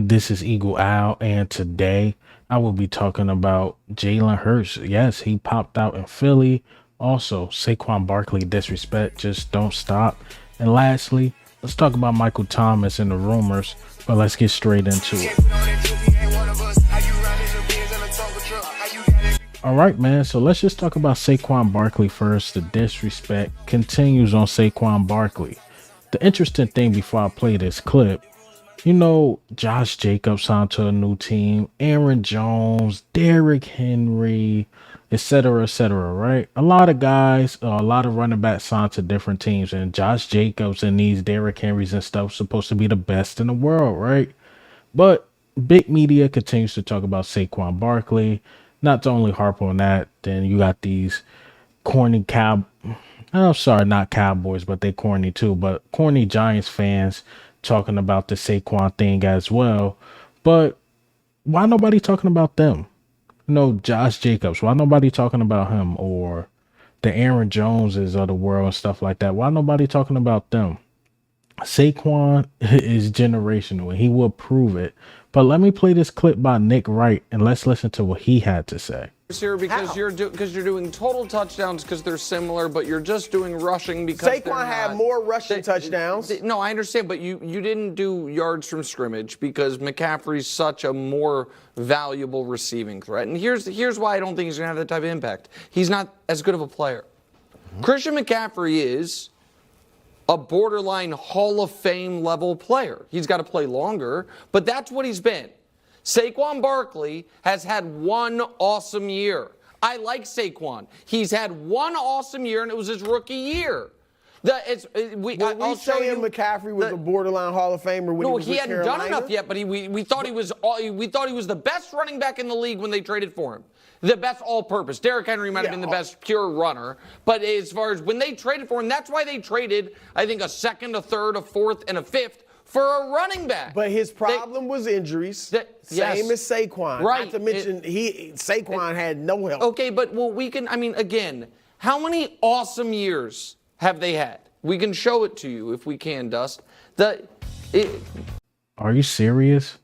This is Eagle Owl, and today I will be talking about Jalen Hurts. Yes, he popped out in Philly. Also, Saquon Barkley disrespect just don't stop. And lastly, let's talk about Michael Thomas and the rumors. But let's get straight into it. All right, man. So let's just talk about Saquon Barkley first. The disrespect continues on Saquon Barkley. The interesting thing before I play this clip, Josh Jacobs signed to a new team, Aaron Jones, Derrick Henry, etc., right? A lot of guys, a lot of running backs signed to different teams, and Josh Jacobs and these Derrick Henrys and stuff supposed to be the best in the world, right? But big media continues to talk about Saquon Barkley. Not to only harp on that, then you got these corny cow. I'm sorry, not Cowboys, but they corny too. But corny Giants fans talking about the Saquon thing as well. But why nobody talking about them? Josh Jacobs. Why nobody talking about him, or the Aaron Joneses of the world and stuff like that? Why nobody talking about them? Saquon is generational and he will prove it. But let me play this clip by Nick Wright and let's listen to what he had to say. Here because you're doing total touchdowns because they're similar, but you're just doing rushing because Saquon had more rushing touchdowns. No, I understand, but you didn't do yards from scrimmage because McCaffrey's such a more valuable receiving threat. And here's why I don't think he's going to have that type of impact. He's not as good of a player. Christian McCaffrey is a borderline Hall of Fame level player. He's got to play longer, but that's what he's been. Saquon Barkley has had one awesome year. I like Saquon. He's had one awesome year, and it was his rookie year. I'll show you McCaffrey was a borderline Hall of Famer when he was with hadn't Carolina. done enough yet, but we thought he was the best running back in the league when they traded for him. The best all-purpose. Derrick Henry might have been the best pure runner, but as far as when they traded for him, that's why they traded, I think, a second, a third, a fourth, and a fifth for a running back. But his problem was injuries. Same as Saquon. Right. Not to mention Saquon had no help. Okay, but again, how many awesome years have they had? We can show it to you if we can, Dust. Are you serious?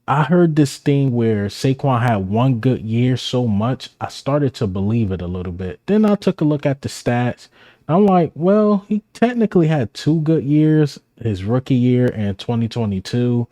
I heard this thing where Saquon had one good year so much, I started to believe it a little bit. Then I took a look at the stats. I'm like, well, he technically had two good years, his rookie year and 2022.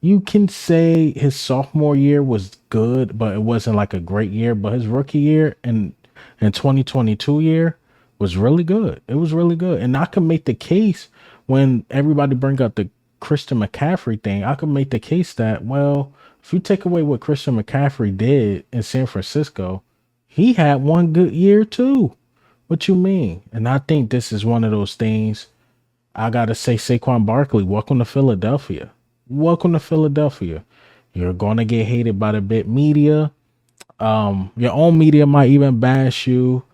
You can say his sophomore year was good, but it wasn't like a great year. But his rookie year and 2022 year was really good. It was really good. And I can make the case when everybody bring up the Christian McCaffrey thing, I could make the case that, well, if you take away what Christian McCaffrey did in San Francisco, he had one good year too. What you mean? And I think this is one of those things. I gotta say, Saquon Barkley, welcome to Philadelphia. Welcome to Philadelphia. You're gonna get hated by the big media. Your own media might even bash you.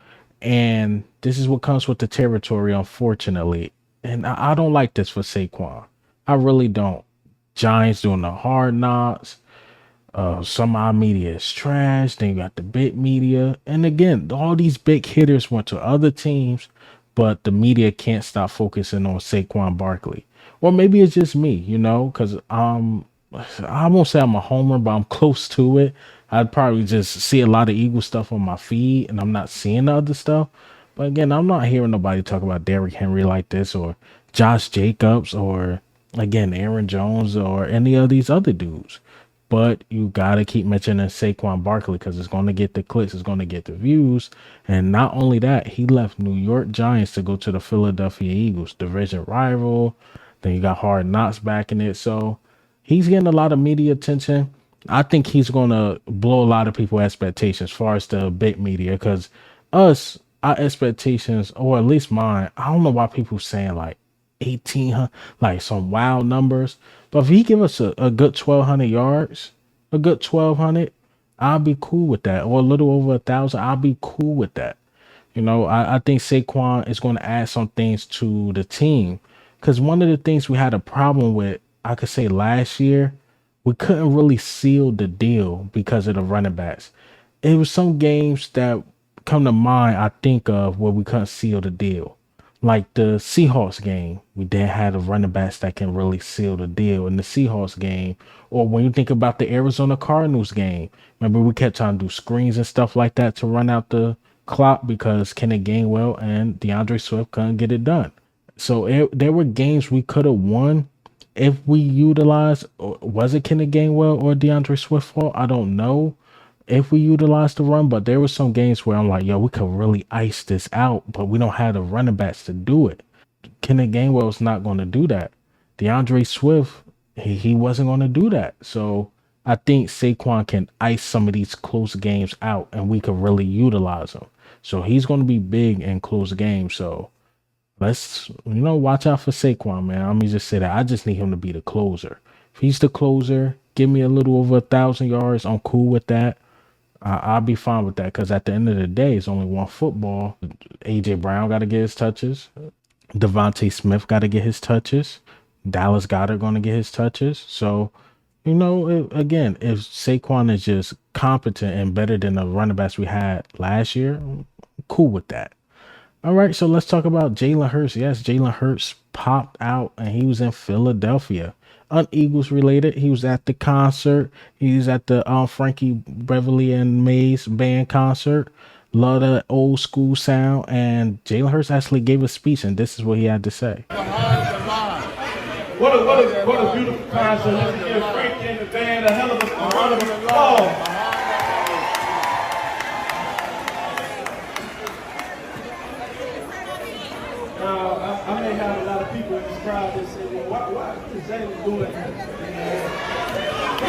And this is what comes with the territory, unfortunately. And I don't like this for Saquon. I really don't. Giants doing the hard knocks. Some of our media is trash. Then you got the big media. And again, all these big hitters went to other teams, but the media can't stop focusing on Saquon Barkley. Or maybe it's just me, because I won't say I'm a homer, but I'm close to it. I'd probably just see a lot of Eagle stuff on my feed, and I'm not seeing the other stuff. But again, I'm not hearing nobody talk about Derrick Henry like this, or Josh Jacobs, or again, Aaron Jones, or any of these other dudes. But you got to keep mentioning Saquon Barkley because it's going to get the clicks, it's going to get the views. And not only that, he left New York Giants to go to the Philadelphia Eagles, division rival. Then you got Hard Knocks back in it. So he's getting a lot of media attention. I think he's going to blow a lot of people's expectations as far as the big media, because our expectations, or at least mine, I don't know why people saying like 1,800, like some wild numbers. But if he give us a good 1,200 yards, a good 1,200, I'll be cool with that. Or a little over 1,000, I'll be cool with that. I think Saquon is going to add some things to the team. Because one of the things we had a problem with, I could say last year, we couldn't really seal the deal because of the running backs. It was some games that come to mind I think of where we couldn't seal the deal. Like the Seahawks game, we didn't have the running backs that can really seal the deal in the Seahawks game. Or when you think about the Arizona Cardinals game, remember we kept trying to do screens and stuff like that to run out the clock because Kenneth Gainwell and DeAndre Swift couldn't get it done. So there were games we could have won if we utilized. Was it Kenneth Gainwell or DeAndre Swift fault? I don't know if we utilized the run, but there were some games where I'm like, yo, we could really ice this out, but we don't have the running backs to do it. Kenneth Gainwell's not going to do that. DeAndre Swift, he wasn't going to do that. So I think Saquon can ice some of these close games out, and we could really utilize him. So he's going to be big in close games. So let's watch out for Saquon, man. Let me just say that I just need him to be the closer. If he's the closer, give me a little over 1,000 yards. I'm cool with that. I'll be fine with that because at the end of the day, it's only one football. AJ Brown got to get his touches. Devontae Smith got to get his touches. Dallas Goedert going to get his touches. So, again, if Saquon is just competent and better than the running backs we had last year, I'm cool with that. All right, so let's talk about Jalen Hurts. Yes, Jalen Hurts popped out and he was in Philadelphia. Eagles related. He was at the concert. He was at the Frankie Beverly and Mays band concert. Love that old school sound. And Jalen Hurts actually gave a speech, and this is what he had to say. What a beautiful concert. Let's give Frankie and the band a hell of a round of applause. Now, I may have a lot of people in this crowd that say, well, why is Jalen doing that?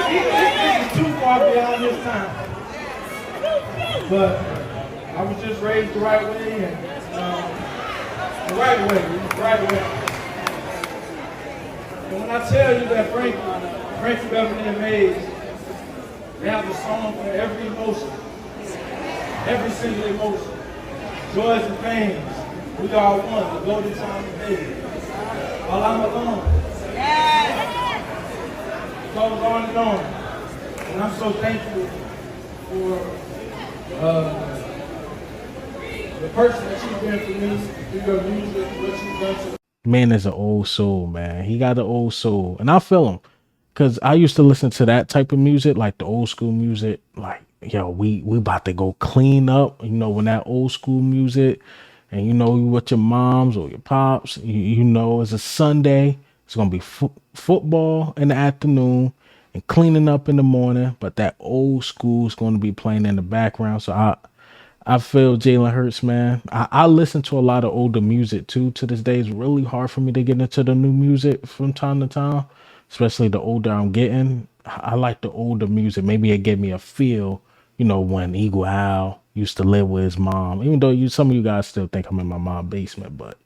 He is too far beyond his time. But I was just raised the right way, and the right way. And when I tell you that Frankie Beverly and Mays, they have a song for every emotion, every single emotion, joys and pains. We are one, the golden time of day. All I'm alone. Goes on and on. And I'm so thankful for the person that you've been for me, through your music, what you've done to me. Man is an old soul, man. He got an old soul. And I feel him. Because I used to listen to that type of music, like the old school music. Like, yo, we about to go clean up. When that old school music, and what your moms or your pops, it's a Sunday. It's going to be football in the afternoon and cleaning up in the morning. But that old school is going to be playing in the background. So I feel Jalen Hurts, man. I listen to a lot of older music too. To this day, it's really hard for me to get into the new music from time to time, especially the older I'm getting. I like the older music. Maybe it gave me a feel, when Eagle Al used to live with his mom. Even though some of you guys still think I'm in my mom's basement, but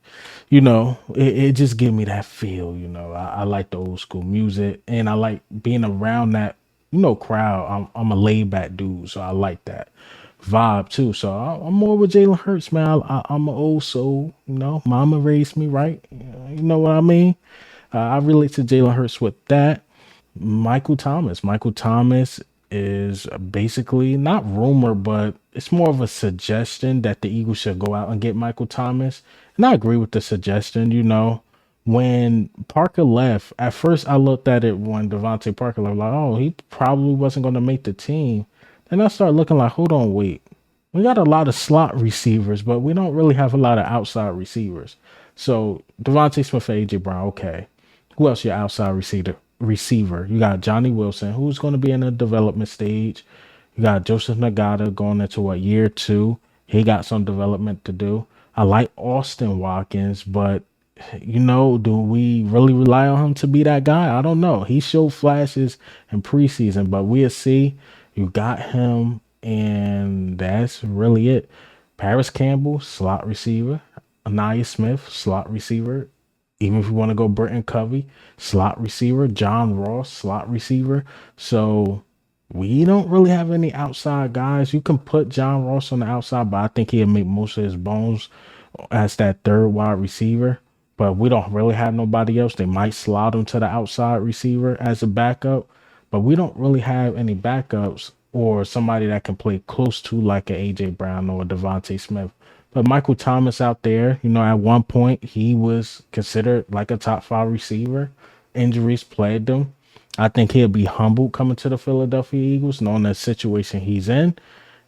it just give me that feel. I like the old school music, and I like being around that crowd. I'm a laid back dude, so I like that vibe too. So I'm more with Jalen Hurts, man. I'm an old soul. Mama raised me right. You know what I mean? I relate to Jalen Hurts with that. Michael Thomas. Michael Thomas is basically not rumor, but it's more of a suggestion that the Eagles should go out and get Michael Thomas. And I agree with the suggestion. When Parker left, at first I looked at it when Devontae Parker left, like, oh, he probably wasn't going to make the team. Then I started looking like, hold on, wait. We got a lot of slot receivers, but we don't really have a lot of outside receivers. So Devontae Smith and AJ Brown, okay. Who else your outside receiver? You got Johnny Wilson, who's going to be in a development stage. You got Joseph Nagata going into year 2. He got some development to do. I like Austin Watkins, but do we really rely on him to be that guy? I don't know. He showed flashes in preseason, but we'll see. You got him, and that's really it. Paris Campbell, slot receiver. Anaya Smith, slot receiver. Even if you want to go Britton Covey, slot receiver. John Ross, slot receiver. So we don't really have any outside guys. You can put John Ross on the outside, but I think he'll make most of his bones as that third wide receiver. But we don't really have nobody else. They might slot him to the outside receiver as a backup, but we don't really have any backups or somebody that can play close to like an AJ Brown or a Devontae Smith. But Michael Thomas out there, at one point he was considered like a top 5 receiver. Injuries plagued him. I think he'll be humbled coming to the Philadelphia Eagles, knowing the situation he's in,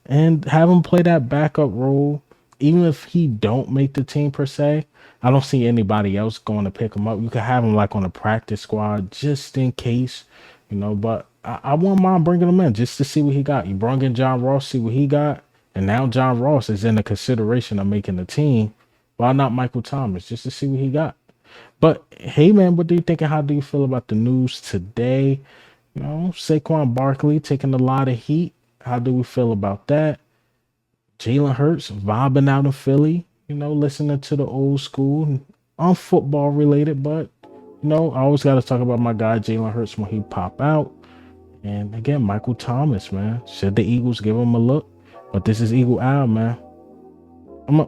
and have him play that backup role. Even if he don't make the team per se, I don't see anybody else going to pick him up. You could have him like on a practice squad just in case, but I wouldn't mind bringing him in just to see what he got. You brought in John Ross, see what he got, and now John Ross is in the consideration of making the team. Why not Michael Thomas just to see what he got? But hey, man, what do you think and how do you feel about the news today? Saquon Barkley taking a lot of heat. How do we feel about that? Jalen Hurts vibing out in Philly, listening to the old school, football related, but I always got to talk about my guy Jalen Hurts when he pop out. And again, Michael Thomas, man. Should the Eagles give him a look? But this is Eagle Owl, man. I'm